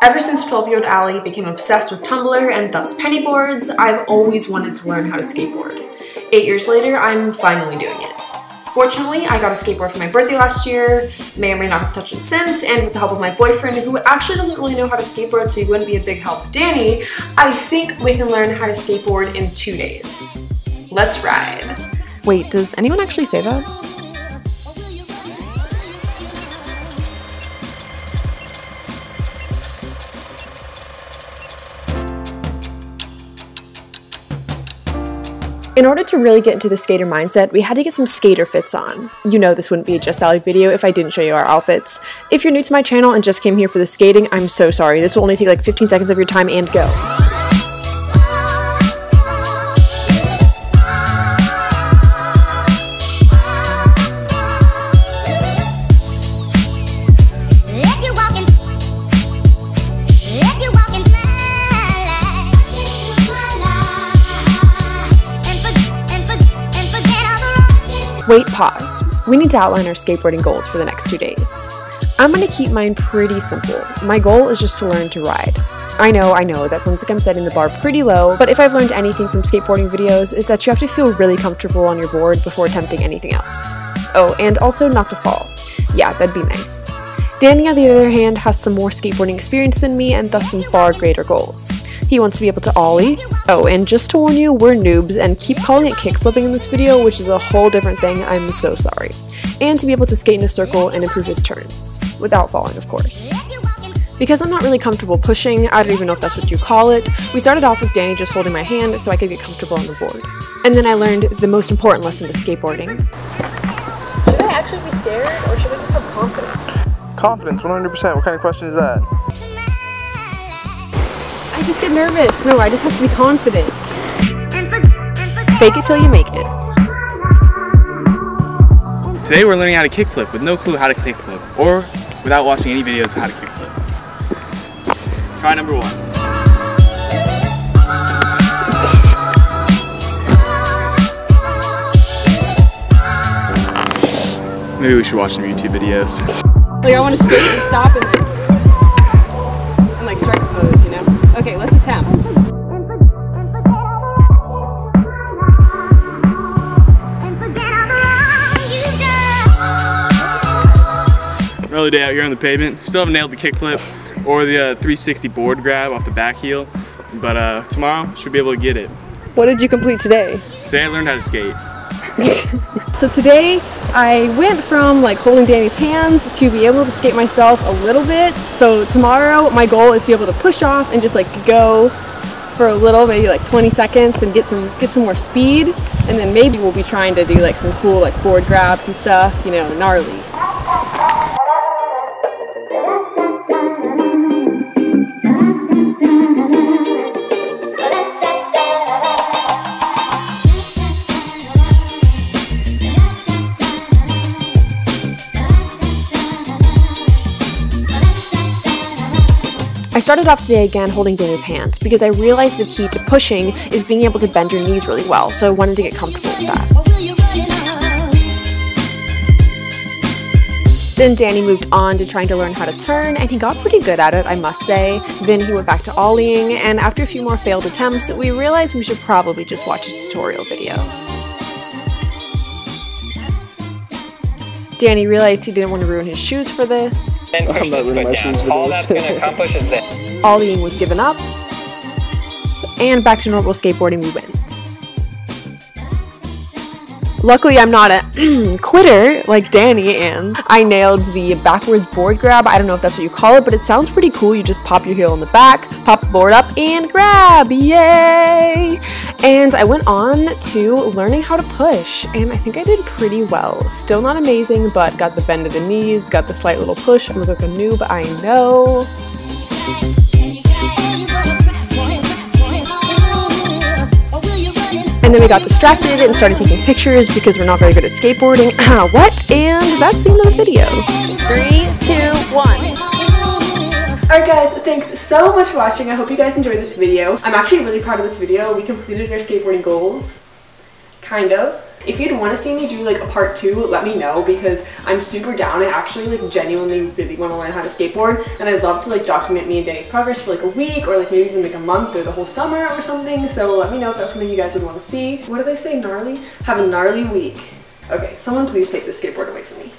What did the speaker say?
Ever since 12-year-old Ali became obsessed with Tumblr and thus penny boards, I've always wanted to learn how to skateboard. 8 years later, I'm finally doing it. Fortunately, I got a skateboard for my birthday last year, may or may not have touched it since, and with the help of my boyfriend, who actually doesn't really know how to skateboard, so he wouldn't be a big help, Danny, I think we can learn how to skateboard in 2 days. Let's ride. Wait, does anyone actually say that? In order to really get into the skater mindset, we had to get some skater fits on. You know this wouldn't be a JustAli video if I didn't show you our outfits. If you're new to my channel and just came here for the skating, I'm so sorry. This will only take like 15 seconds of your time and go. Wait, pause. We need to outline our skateboarding goals for the next 2 days. I'm gonna keep mine pretty simple. My goal is just to learn to ride. I know, that sounds like I'm setting the bar pretty low, but if I've learned anything from skateboarding videos, it's that you have to feel really comfortable on your board before attempting anything else. Oh, and also not to fall. Yeah, that'd be nice. Danny, on the other hand, has some more skateboarding experience than me and thus some far greater goals. He wants to be able to ollie. Oh, and just to warn you, we're noobs and keep calling it kickflipping in this video, which is a whole different thing, I'm so sorry. And to be able to skate in a circle and improve his turns. Without falling, of course. Because I'm not really comfortable pushing, I don't even know if that's what you call it, we started off with Danny just holding my hand so I could get comfortable on the board. And then I learned the most important lesson to skateboarding. Should I actually be scared, or should I just have confidence? Confidence, 100%. What kind of question is that? I just get nervous. No, I just have to be confident. Fake it till you make it. Today we're learning how to kickflip with no clue how to kickflip, or without watching any videos of how to kickflip. Try number 1. Maybe we should watch some YouTube videos. Like I want to skate and stop and like strike a pose, you know? Okay, let's attempt. Early day out here on the pavement. Still haven't nailed the kickflip or the 360 board grab off the back heel, but tomorrow should be able to get it. What did you complete today? Today I learned how to skate. So today I went from like holding Danny's hands to be able to skate myself a little bit. So tomorrow my goal is to be able to push off and just like go for a little, maybe like 20 seconds and get some more speed. And then maybe we'll be trying to do like some cool like board grabs and stuff, you know, gnarly. I started off today again holding Danny's hand because I realized the key to pushing is being able to bend your knees really well, so I wanted to get comfortable with that. Then Danny moved on to trying to learn how to turn, and he got pretty good at it, I must say. Then he went back to ollieing, and after a few more failed attempts, we realized we should probably just watch a tutorial video. Danny realized he didn't want to ruin his shoes for this. I'm not ruining my shoes for All that's going to accomplish is this. Ollieing was given up, and back to normal skateboarding we went. Luckily, I'm not a quitter like Danny, and I nailed the backwards board grab. I don't know if that's what you call it, but it sounds pretty cool. You just pop your heel in the back, pop the board up, and grab. Yay! And I went on to learning how to push, and I think I did pretty well. Still not amazing, but got the bend of the knees, got the slight little push. I look like a noob, I know. And then we got distracted and started taking pictures because we're not very good at skateboarding. What? And that's the end of the video. 3, 2, 1. Alright guys, thanks so much for watching. I hope you guys enjoyed this video. I'm actually really proud of this video. We completed our skateboarding goals. kind of. If you'd want to see me do like a part 2, let me know, because I'm super down. I actually like genuinely really want to learn how to skateboard, and I'd love to like document me a day's progress for like a week, or like maybe even like a month or the whole summer or something. So let me know if that's something you guys would want to see. What do they say, gnarly? Have a gnarly week. Okay, someone please take the skateboard away from me.